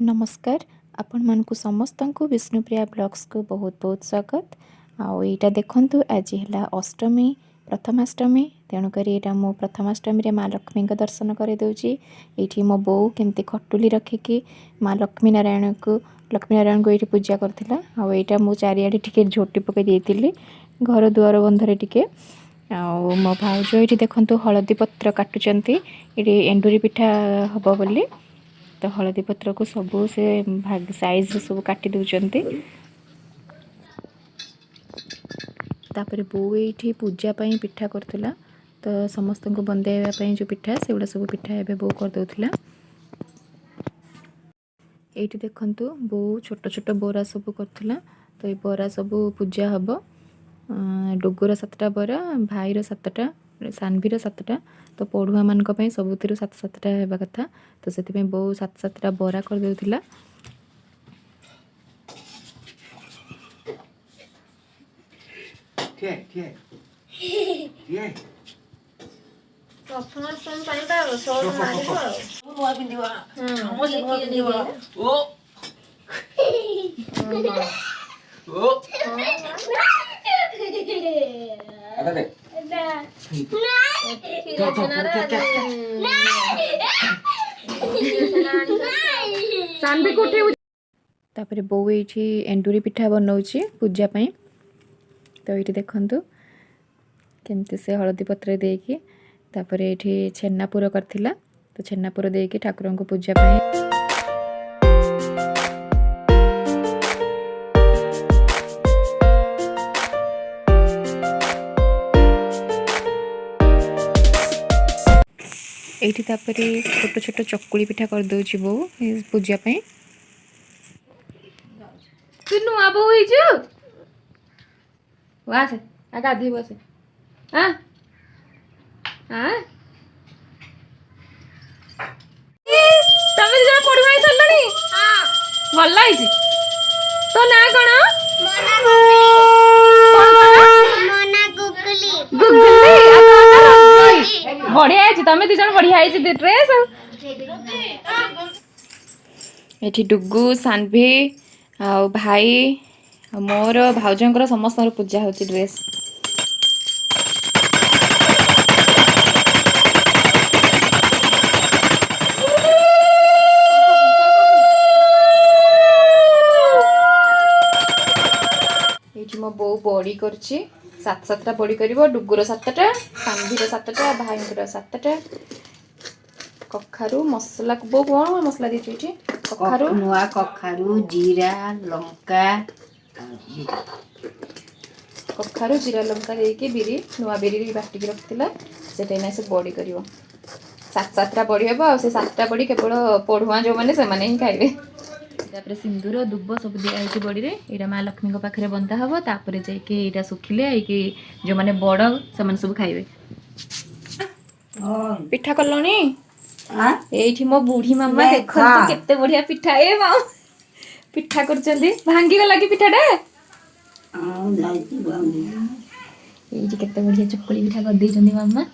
नमस्कार आपण मानकु समस्त को विष्णुप्रिया ब्लॉग्स को बहुत बहुत स्वागत। आईटा देखु आज है अष्टमी प्रथमाष्टमी तेणुक मो प्रथमाष्टमी माँ लक्ष्मी दर्शन करदे। ये मो बो केमती खटुली रखिकी माँ लक्ष्मी नारायण को ये पूजा करथिला। आईटा मो चारिआडे टिके झोटी पकई देती घर दुआर बंधरे टिके। मो भाउज ये देखु हलदी पत्र काटुचंती ये एंडुरी पिठा हब बोली। तो हलदी पत्र को सबू से भाग साइज सब काटी दौरान। तापर बो ये पूजा पाई पिठा करथिला। तो समस्त को बंदेवा जो पिठा से गुड़ा सब पिठा एवं बो कर दौला। ये देखु बो छोट छोट बोरा सब करथिला। तो ये बोरा सब पूजा हम डुगुर 7टा बोरा भाईर 7टा सानवीर 7टा तो पढ़ुआ मान सबुतिर 7-7टा हेबा कथा। तो से बो 7-7टा बोरा कर देउथिला। तापर बो ये एंडुरी पिठा बनाऊँगी पूजा पाई। तो ये देखु केमती से हलदी पत्र देकी तापर ये छेनापुर करथिला। तो छेनापुर देकी ठाकुर को पूजा पाई ये छोट छोट चकुली पिठा कर दौची बो पूजा पाई। तू नुआ बो आसे गाधी बसे हाँ हाँ तुम जरा पढ़ुआ सारे भल तो ना कौन बढ़िया तुम दी जन बढ़िया ड्रेस ये डुगु सानवी आ भाई मोर भाउजंकर समस्त पूजा होची ड्रेस। ये मो बो बड़ी कर 7-7टा बड़ी कर डुगुर 7टा सानवीर 7टा भाईंकर 7टा कखारु मसला बो कौन मसला दी कखारु नुआ कखारु जीरा लंका कखारु जीरा लंका देके बिरी नुआ बिरी बाटिकी रखिला से से बड़ी कर 7-7टा बड़ी हे से 7टा बड़ी केवल पढ़ुआ जो मैंने से ही खाइबे। तापर सिंदूर दुब सब दिखाई बड़ी रे यहाँ माँ लक्ष्मी पाखे बंधा हम तापर जा सुखिले जो मैंने बड़ से सब खाइबे। पिठा कलनी ये मो बुढ़ी मामा देख केते बढ़िया पिठा ए माँ पिठा कर भांगी गला कि पिठाटा ये केते बढ़िया चकुली पिठा कर दे मामा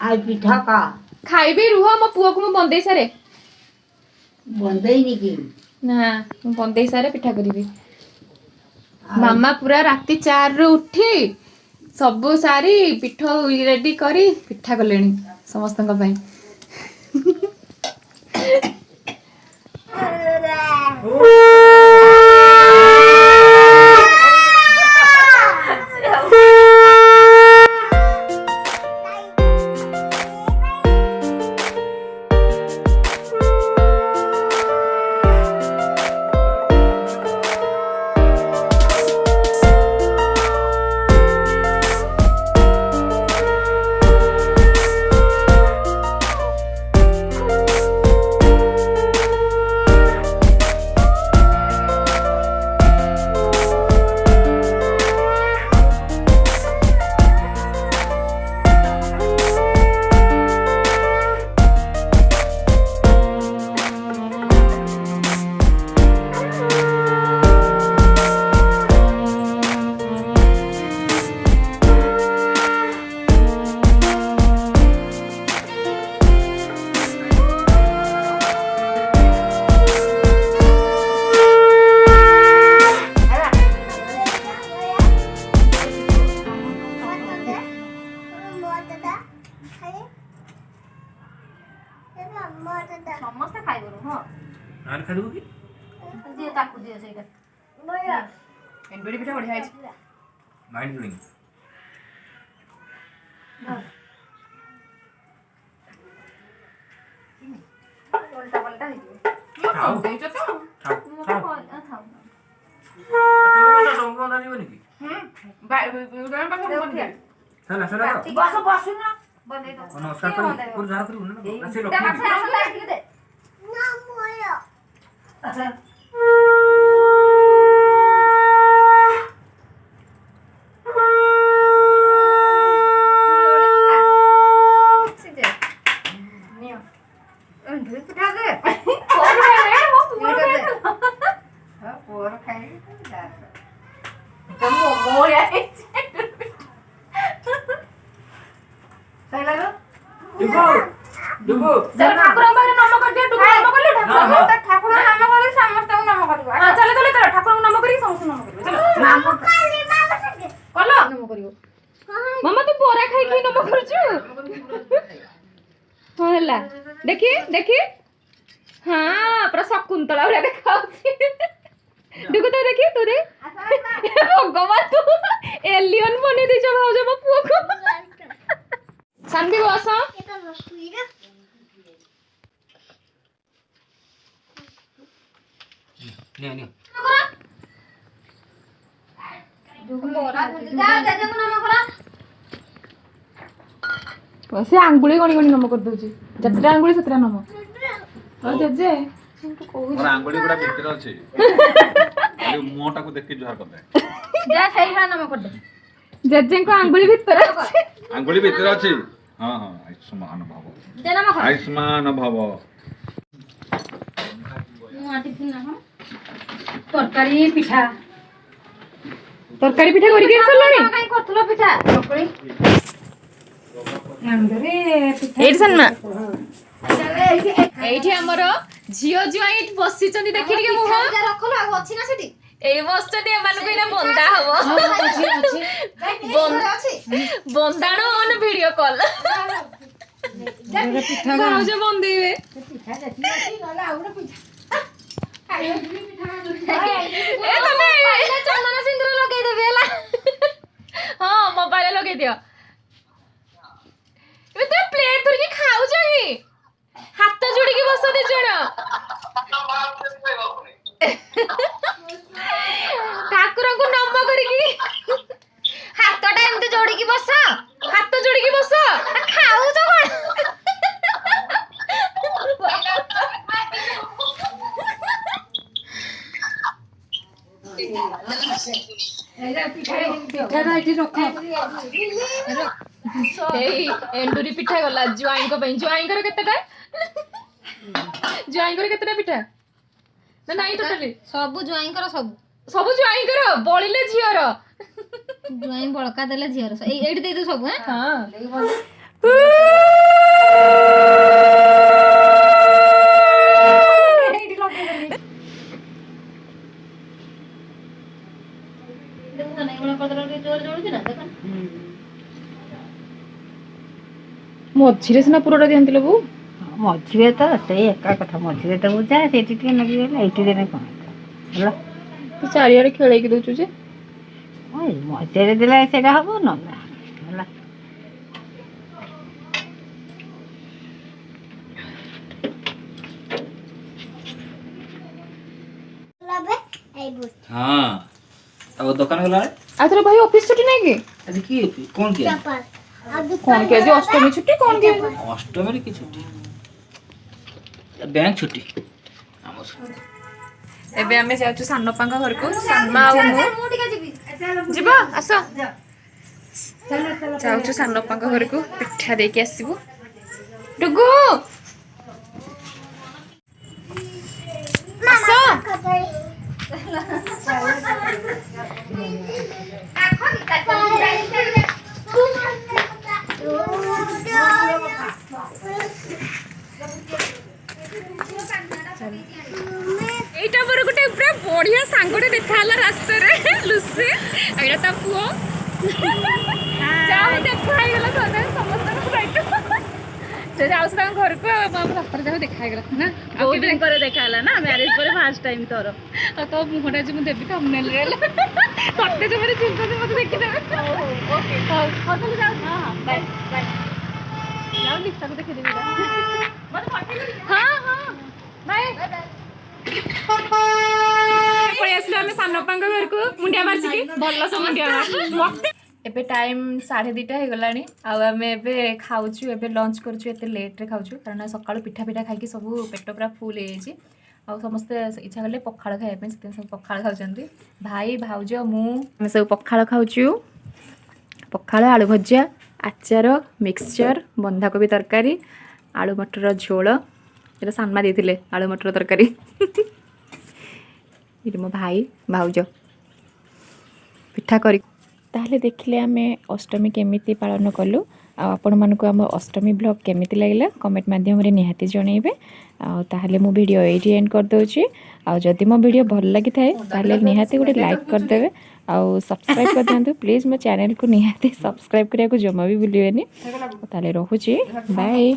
आ पिठा का खाइबे रुह मो पुआ को बंदे सारे बंदेई कि ना बंदे सारे पिठा करी मामा पूरा राति 4 रू उठी सबू सारी पिठ रेडी करी पिठा कले समस्त भाई। ସମସ୍ତେ ଖାଇବନି ହଁ ଆରେ ଖାଇଦେବୁ କି ଦିଅ ତାକୁ ଦିଅ ସେଇଟା ଏଣ୍ଡୁରି ପିଠା ବଢିଆ ହେଇଛି। Mind blowing. ଓଲଟା ପଲଟା ହେଇଯିବ ଖାଉ ଦେଇଛ ତ? ଖାଉ ମୁଁ ଖାଉ ଥାଉ ଟଙ୍କା ଲାଗିବନି କି ଉଦାହରଣ ପାଖରେ ଦେଉ ବନ୍ଦ ଠିଆ। କର। ହେଲା ସେଟା ବସୁନ ବନେଇ ଦବ ନମସ୍କାର କରି ପୁରା ଝାଡ଼ କରିବୁ ନା ସେ ତା ଲକ୍ଷ୍ମୀ ପାଖରେ ଆସ ଲାଇଟ୍ ଟିକେ ଦେ ପୁଅର ଖାଇକି ଡୁଗୁ ଡୁଗୁ ଠାକୁରଙ୍କ ପାଖରେ ନାମ କରିଦିଅ ଟୁକୁ ନାମ କଲେ ଠାକୁର ନାମ କରି ସମସ୍ତଙ୍କୁ ନାମ କରିବ ଚାଲ ଚାଲ ଚାଲ ଠାକୁରଙ୍କୁ ନାମ କରିକି ସମସ୍ତଙ୍କୁ ନାମ କରିବ ଚାଲ କଲ ନାମ କରିବ ମାମା ତୁ ବରା ଖାଇକି ନାମ କରୁଛୁ ହଁ ହେଲା ଦେଖି ଦେଖି ହଁ ପୁରା ଶକୁନ୍ତଳା ଭଳିଆ ଦେଖାଉଛି ଡୁଗୁ ତ ଦେଖି ତୁ ଦେ ଭଗବାନ ତୁ ଏଲିୟନ ବନେଇ ଦେଇଛ ଭାଉଜ ମୋ ପୁଅକୁ ଶାନ୍ତି ବସ ନିଅ ନିଅ ସେ ଆଙ୍ଗୁଳି ଗଣି ଗଣି ନମ କରିଦଉଛି ଯେତେଟା ଆଙ୍ଗୁଳି ସେତେଟା ନମ ହଁ ଜେଜେ ମୋର ଆଙ୍ଗୁଳି ଗୁଡା ଭିତରେ ଅଛି ଖାଲି ମୁହଁଟାକୁ ଦେଖି ଜୁହାର କରିଦେ ଯା ସେଇଭଳିଆ ନାମ କରିଦେ ଜେଜେଙ୍କ ଆଙ୍ଗୁଳି ଭିତରେ ଅଛି ଆଙ୍ଗୁଳି ଭିତରେ ଅଛି ହଁ ହଁ ଆୟୁଷ୍ମାନ ଭବ ଦେ ନାମ କର ଆୟୁଷ୍ମାନ ଭବ ତରକାରୀ ପିଠା ତରକାରୀ ପିଠା କରିକି ଆସିଲଣି କାଇଁ କରୁଥିଲ ପିଠା ଚକୁଳି ଏଇଠି ସାନମା ଏଇଠି ଆମର ଝିଅ ଜ୍ୱାଇଁ ବସିଛନ୍ତି ଦେଖି ଟିକେ ମୁହଁ ରଖଲ ଆଉ ଅଛି ନା ସେଠି ଏଇ ବସିଛନ୍ତି ଏମାନଙ୍କୁ ଏଇନା ବନ୍ଦା ହବ ବନ୍ଦାଣ ଅନ ଭିଡିଓ କଲ ଭାଉଜ ବନ୍ଦେଇବେ ଏ ତମେ ଚନ୍ଦନ ସିନ୍ଦୁର ଲଗେଇଦେବି ହେଲା ହଁ ମୋବାଇଲ ଲଗେଇ ଦିଅ ଏବେ ତ ପ୍ଲେଟ ଧରିକି ଖାଉଛ ହିଁ ହାତ ଯୋଡିକି ବସ ଦି ଜଣ ଠାକୁରଙ୍କୁ ନମ କରିକି ହାତଟା ଏମିତି ଯୋଡିକି ବସ ହାତ ଯୋଡିକି ବସ ଖାଉଛ କଣ ଏଇ ଏଣ୍ଡୁରି ପିଠା ଗଲା ଜ୍ୱାଇଁଙ୍କ ପାଇଁ ଜ୍ୱାଇଁଙ୍କର କେତେଟା ଜ୍ୱାଇଁଙ୍କର କେତେଟା ପିଠା ନା ନାଇଁ ଟୋଟାଲି ସବୁ ଜ୍ୱାଇଁଙ୍କର ସବୁ ସବୁ ଜ୍ୱାଇଁଙ୍କର ବଳିଲେ ଝିଅର ଜ୍ୱାଇଁ ବଳକା ଦେଲେ ଝିଅର ଏଇଠି ଦେଇଦଉ ସବୁ ହଁ ମଝିରେ ସିନା ପୁରଟା ଦିଅନ୍ତି ଲୋ ବୋଉ ମଝିରେ ତ ସେଇ ଏକା କଥା ମଝିରେ ତ ବୁଝା ସେଇଠି ଟିକେ ଲାଗିଗଲା ଏଇଠି ଦେଲେ କଣ ହେଲା ତୁ ଚାରିଆଡେ ଖେଳେଇକି ଦଉଛୁ ଯେ ମଝିରେ ଦେଲେ ସେଇଟା ହବ ନହେଲେ ହେଲା ହଁ ଆଉ ଦୋକାନ ଗଲା ଆଉ ତୋର ଭାଇ ଅଫିସ ଛୁଟି ନାଇଁ କି ଆଜି କି କଣ କି କଣ କି ଆଜି ଅଷ୍ଟମୀ ଛୁଟି କଣ କି ଆଜି ଅଷ୍ଟମୀରେ କି ଛୁଟି ବ୍ୟାଙ୍କ ଛୁଟି ଆମ ଛୁଟି ଏବେ ଆମେ ଯାଉଛୁ ସାନପାଙ୍କ ଘରକୁ ସାନମା ଆଉ ମୁଁ ଯିବ ଆସ ଯାଉଛୁ ସାନପାଙ୍କ ଘରକୁ ପିଠା ଦେଇକି ଆସିବୁ ଡୁଗୁ ଆସ এইটা ମୋର ଗୋଟେ ପୁରା ବଢିଆ ସାଙ୍ଗଟେ ଦେଖା ହେଲା ରାସ୍ତାରେ ଲୁସି ଏଇଟା ତା ପୁଅ ଯାହା ଦେଖା ହେଇଗଲା ସମସ୍ତଙ୍କ ସହିତ से जाऊँ ताଙ୍କ घरକୁ ରାସ୍ତାରେ ଯାଉ ଦେଖା ହେଇଗଲା ନା बहुत दिन पर देखा है ना मैरिज पर फर्स्ट टाइम तोर ଆଉ ତୋ ମୁହଁଟା ଆଜି ମୁଁ ଦେବି thumbnail ରେ ତତେ ଯୋଉମାନେ ଚିନ୍ତା ମତେ ଦେଖିଦେବେ ଓକେ ହଉ ତାହେଲେ ଯାଉ ହଁ ହଁ ବାଏ ବାଏ ଯାଉ ଲିସାକୁ ଦେଖିଦେବି ମତେ ପଠେଇଦେବି ହଁ ହଁ ବାଏ ପଳେଇ ଆସିଲୁ ଆମେ ସାନପାଙ୍କ ଘରକୁ ମୁଣ୍ଡିଆ ମାରିକି ଭଲ ସେ ମୁଣ୍ଡିଆ ମତେ ଏବେ ଟାଇମ୍ 2:30 ହେଇଗଲାଣି ଆଉ ଆମେ ଏବେ ଖାଉଛୁ ଏବେ ଲଞ୍ଚ କରୁଛୁ ଏତେ ଲେଟ୍ରେ ଖାଉଛୁ କାରଣ ସକାଳୁ ପିଠା ପିଠା ଖାଇକି ସବୁ ପେଟ ପୁରା ଫୁଲ୍ ହେଇଯାଇଛି ଆଉ ସମସ୍ତେ ଇଚ୍ଛା କଲେ ପଖାଳ ଖାଇବା ପାଇଁ ସେଥିପାଇଁ ସବୁ ପଖାଳ ଖାଉଛନ୍ତି ଭାଇ ଭାଉଜ ମୁଁ ଆମେ ସବୁ ପଖାଳ ଖାଉଛୁ ପଖାଳ ଆଳୁ ଭଜା ଆଚାର ମିକ୍ସଚର ବନ୍ଧାକୋବି ତରକାରୀ ଆଳୁ ମଟର ଝୋଳ ଏଇଟା ସାନମା ଦେଇଥିଲେ ଆଳୁ ମଟର ତରକାରୀ ଏଇଠି ମୋ ଭାଇ ଭାଉଜ ପିଠା କରି ତାହେଲେ ଦେଖିଲେ ଆମେ ଅଷ୍ଟମୀ କେମିତି ପାଳନ କଲୁ ଆଉ ଆପଣମାନଙ୍କୁ ଆମ ଅଷ୍ଟମୀ ବ୍ଲଗ୍ କେମିତି ଲାଗିଲା କମେଣ୍ଟ ମାଧ୍ୟମରେ ନିହାତି ଜଣେଇବେ ଆଉ ତାହେଲେ ମୁଁ ଭିଡ଼ିଓ ଏଇଠି ଏଣ୍ଡ କରିଦେଉଛି ଆଉ ଯଦି ମୋ ଭିଡ଼ିଓ ଭଲ ଲାଗିଥାଏ ତାହେଲେ ନିହାତି ଗୋଟେ ଲାଇକ୍ କରିଦେବେ ଆଉ ସବସ୍କ୍ରାଇବ୍ କରିଦିଅନ୍ତୁ ପ୍ଲିଜ୍ ମୋ ଚ୍ୟାନେଲକୁ ନିହାତି ସବସ୍କ୍ରାଇବ୍ କରିବାକୁ ଜମା ବି ଭୁଲିବେନି ତାହେଲେ ରହୁଛି ବାଏ।